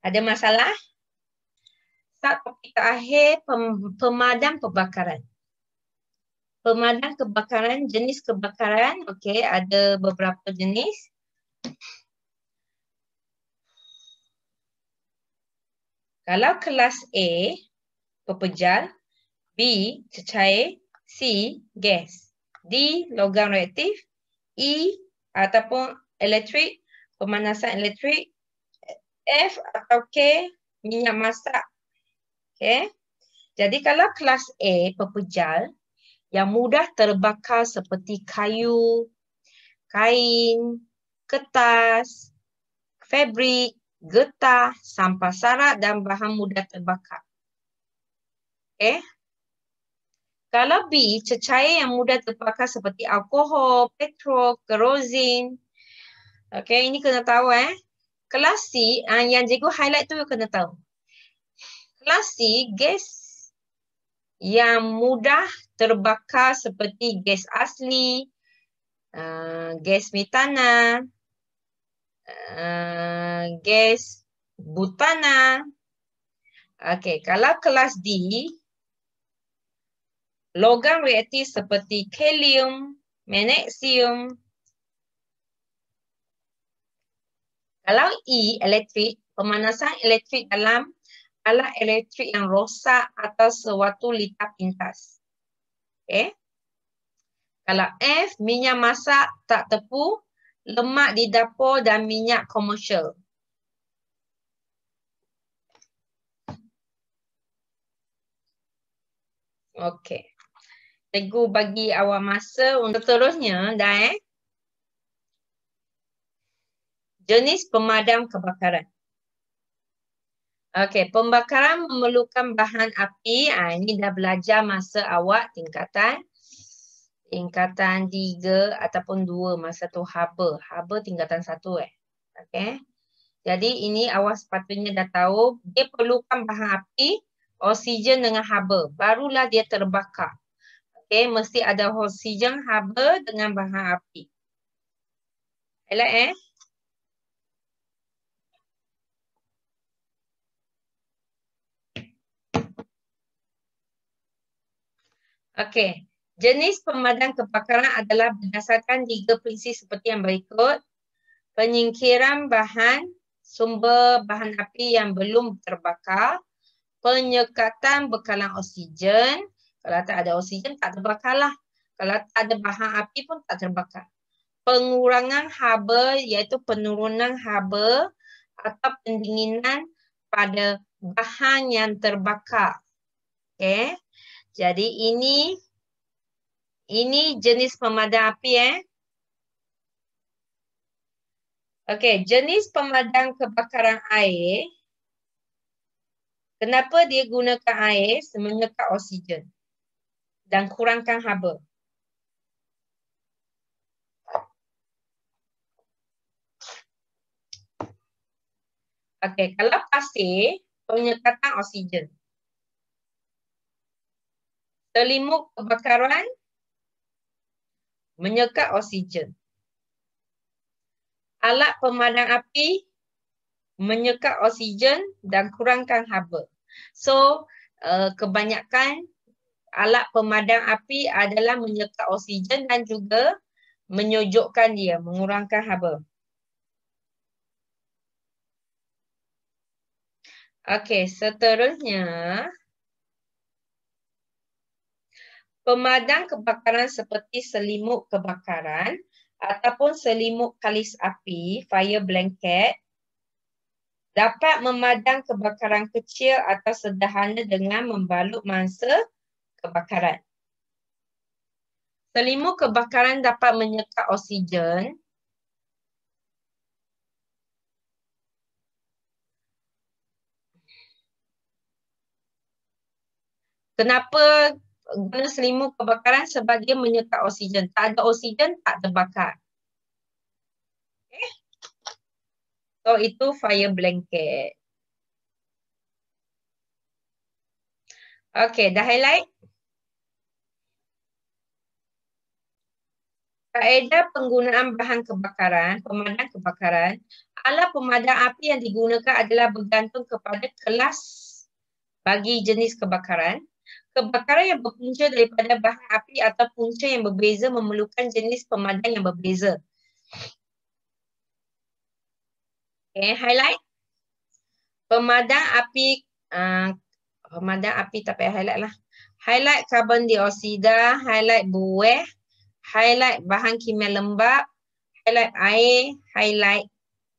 Ada masalah? Start topik terakhir, pemadam kebakaran. Pemadam kebakaran, jenis kebakaran, okey, ada beberapa jenis. Kalau kelas A, pepejal, B, cecair, C, gas, D, logam reaktif, E, ataupun elektrik, pemanasan elektrik, F atau K, minyak masak. Okay. Jadi kalau kelas A, pepejal, yang mudah terbakar seperti kayu, kain, kertas, fabrik, getah, sampah sarat dan bahan mudah terbakar. Okay. Kalau B, cecair yang mudah terbakar seperti alkohol, petrol, kerosin. Okay, ini kena tahu Kelas C, yang cikgu highlight tu kena tahu. Kelas C, gas yang mudah terbakar seperti gas asli, gas metana, gas butana. Okey, kalau kelas D, logam reaktif seperti kalium, magnesium. Kalau E, elektrik, pemanasan elektrik dalam alat elektrik yang rosak atau sewaktu litar pintas. Okay. Kalau F, minyak masak tak tepu, lemak di dapur dan minyak komersial. Okey. Cikgu bagi awak masa untuk seterusnya dah Jenis pemadam kebakaran. Okey, pembakaran memerlukan bahan api. Ini dah belajar masa awak tingkatan 3 ataupun 2 masa tu haba. Haba tingkatan 1 Okey. Jadi ini awak sepatutnya dah tahu dia perlukan bahan api, oksigen dengan haba. Barulah dia terbakar. Okey, mesti ada oksigen, haba dengan bahan api. Elok Okey. Jenis pemadam kebakaran adalah berdasarkan 3 prinsip seperti yang berikut. Penyingkiran bahan, sumber bahan api yang belum terbakar. Penyekatan bekalan oksigen. Kalau tak ada oksigen, tak terbakarlah. Kalau tak ada bahan api pun tak terbakar. Pengurangan haba iaitu penurunan haba atau pendinginan pada bahan yang terbakar. Okey. Jadi ini jenis pemadam api Okey, jenis pemadam kebakaran air. Kenapa dia gunakan air? Menyekat oksigen dan kurangkan haba. Okey, kalau pasir, penyekatan oksigen. Selimut kebakaran, menyekat oksigen. Alat pemadam api, menyekat oksigen dan kurangkan haba. So, kebanyakan alat pemadam api adalah menyekat oksigen dan juga menyojokkan dia, mengurangkan haba. Okey, seterusnya pemadam kebakaran seperti selimut kebakaran ataupun selimut kalis api, fire blanket, dapat memadam kebakaran kecil atau sederhana dengan membalut mangsa kebakaran. Selimut kebakaran dapat menyekat oksigen. Kenapa guna selimut kebakaran? Sebab dia menyekat oksigen. Tak ada oksigen, tak terbakar. Okay. So, itu fire blanket. Okey, dah highlight? Kaedah penggunaan bahan kebakaran, pemadam kebakaran Alat pemadam api yang digunakan adalah bergantung kepada kelas bagi jenis kebakaran. Kebakaran yang berpunca daripada bahan api atau punca yang berbeza memerlukan jenis pemadam yang berbeza. Okay, highlight. Pemadam api, tak payah highlight lah. Highlight karbon dioksida, highlight buih, highlight bahan kimia lembap, highlight air, highlight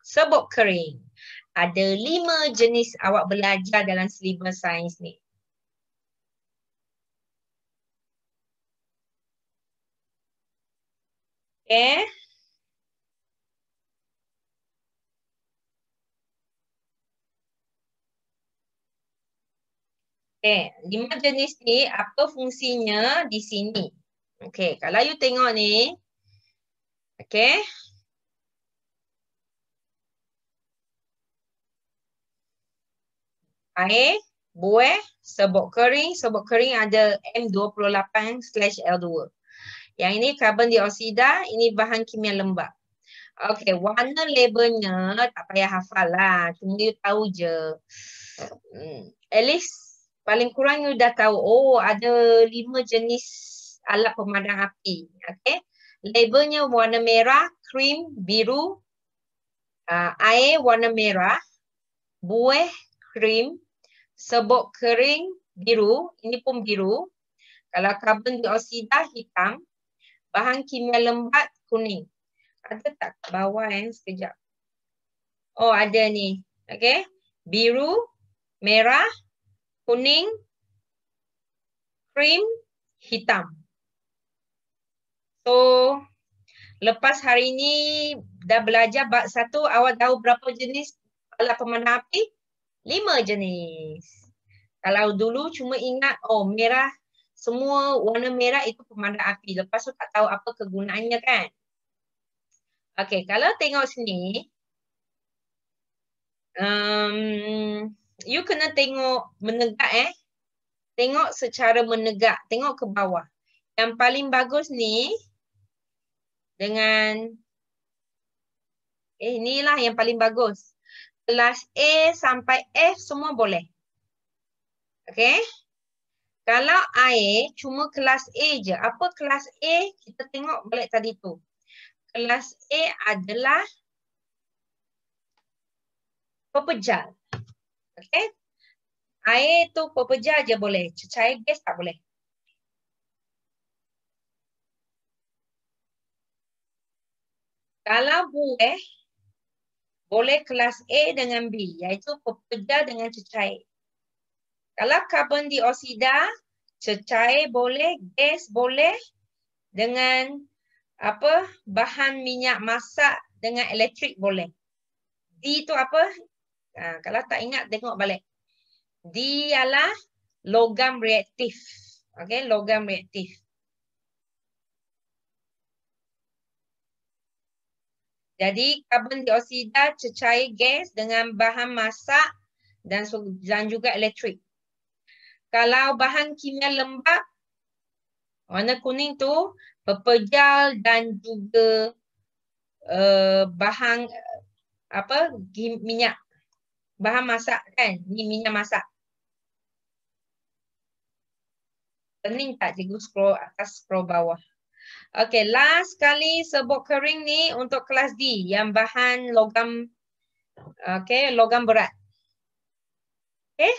serbuk kering. Ada 5 jenis awak belajar dalam silibus sains ni. Okay. Okay, 5 jenis ni apa fungsinya di sini? Okay, kalau you tengok ni, okay. Air, buih, serbuk kering ada M28/L2. Yang ini karbon dioksida, ini bahan kimia lembap. Okay, warna labelnya tak payah hafal lah, cuma you tahu je. At least paling kurang you dah tahu, oh ada 5 jenis alat pemadam api. Okay. Labelnya warna merah, krim, biru, air warna merah, buih, krim, serbuk kering, biru, ini pun biru. Kalau karbon dioksida, hitam. Bahan kimia lembat, kuning. Ada tak kat bawah sekejap. Oh ada ni. Okay. Biru, merah, kuning, krim, hitam. So, lepas hari ni dah belajar bab 1, awak tahu berapa jenis alat pemadam api? 5 jenis. Kalau dulu cuma ingat, oh merah, semua warna merah itu pemadam api. Lepas tu tak tahu apa kegunaannya kan? Okay, kalau tengok sini, you kena tengok menegak Tengok secara menegak, tengok ke bawah. Yang paling bagus ni dengan inilah yang paling bagus. Kelas A sampai F semua boleh. Okay. Kalau air cuma kelas A je. Apa kelas A? Kita tengok balik tadi tu. Kelas A adalah pepejal. Okay. Air tu pepejal je boleh. Cecair gas tak boleh. Kalau buih, boleh kelas A dengan B, iaitu pepejal dengan cecair. Kalau karbon dioksida, cecair boleh, gas boleh, dengan apa bahan minyak masak dengan elektrik boleh. D tu apa? Kalau tak ingat, tengok balik. D ialah logam reaktif. Okay, logam reaktif. Jadi karbon dioksida, cecair gas dengan bahan masak dan juga elektrik. Kalau bahan kimia lembap, warna kuning tu pepejal dan juga bahan minyak. Bahan masak kan? Ni minyak masak. Pening tak cikgu scroll atas, scroll bawah. Okay, last kali serbuk kering ni untuk kelas D yang bahan logam, okay, logam berat. Okay,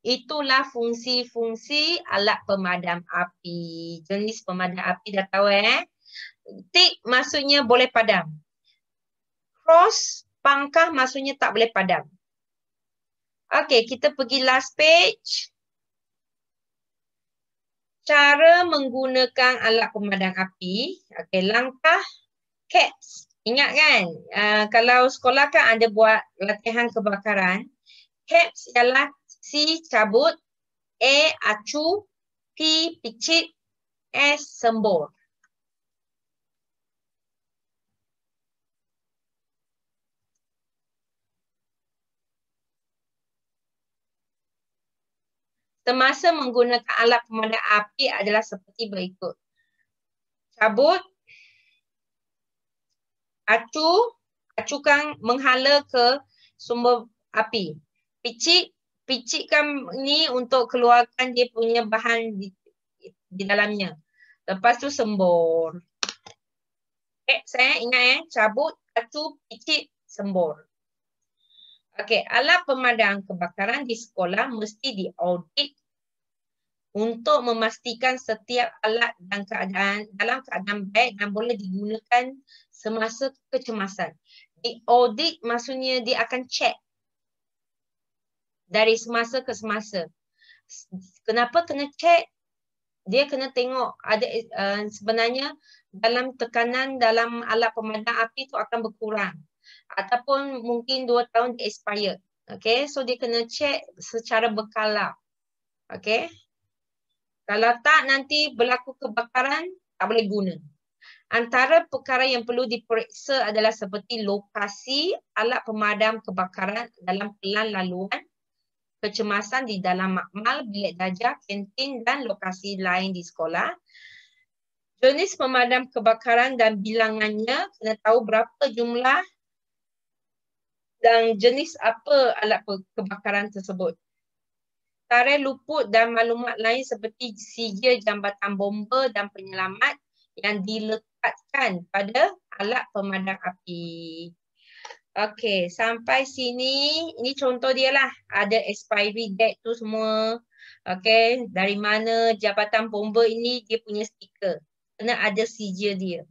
itulah fungsi-fungsi alat pemadam api. Jenis pemadam api dah tahu Tick maksudnya boleh padam. Cross, pangkah maksudnya tak boleh padam. Okay, kita pergi last page. Cara menggunakan alat pemadam api. Okay, langkah CAPS. Ingat kan? Kalau sekolah kan ada buat latihan kebakaran. CAPS ialah C cabut, A acu, P picit, S sembur. Semasa menggunakan alat pemadam api adalah seperti berikut. Cabut, acu, acukan menghala ke sumber api. Picitkan ni untuk keluarkan dia punya bahan di dalamnya. Lepas tu sembur. Saya ingat cabut, acu, picit, sembur. Okey, alat pemadam kebakaran di sekolah mesti diaudit untuk memastikan setiap alat dalam keadaan baik dan boleh digunakan semasa kecemasan. Diaudit maksudnya dia akan check dari semasa ke semasa. Kenapa kena check? Dia kena tengok ada sebenarnya dalam tekanan dalam alat pemadam api tu akan berkurang. Ataupun mungkin 2 tahun dia expired. Okay, so dia kena check secara berkala. Okay. Kalau tak nanti berlaku kebakaran, tak boleh guna. Antara perkara yang perlu diperiksa adalah seperti lokasi alat pemadam kebakaran dalam pelan laluan, kecemasan di dalam makmal, bilik darjah, kantin dan lokasi lain di sekolah. Jenis pemadam kebakaran dan bilangannya, kena tahu berapa jumlah dan jenis apa alat kebakaran tersebut. Tarikh luput dan maklumat lain seperti sijil jambatan bomba dan penyelamat yang diletakkan pada alat pemadam api. Okey, sampai sini, ini contoh dia lah. Ada expiry date tu semua. Okey, dari mana jabatan bomba ini dia punya stiker. Kena ada sijil dia.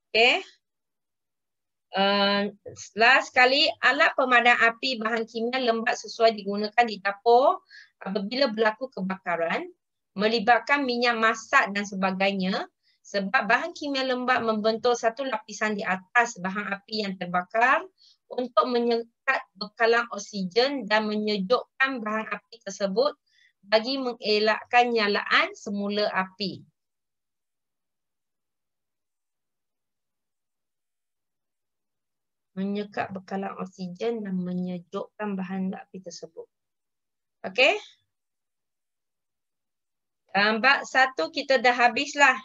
Okey. Last sekali, alat pemadam api bahan kimia lembat sesuai digunakan di dapur apabila berlaku kebakaran, melibatkan minyak masak dan sebagainya, sebab bahan kimia lembat membentuk satu lapisan di atas bahan api yang terbakar untuk menyekat bekalan oksigen dan menyejukkan bahan api tersebut bagi mengelakkan nyalaan semula api. Menyekat bekalan oksigen dan menyejukkan bahan api tersebut. Okey? Bab 1 kita dah habislah.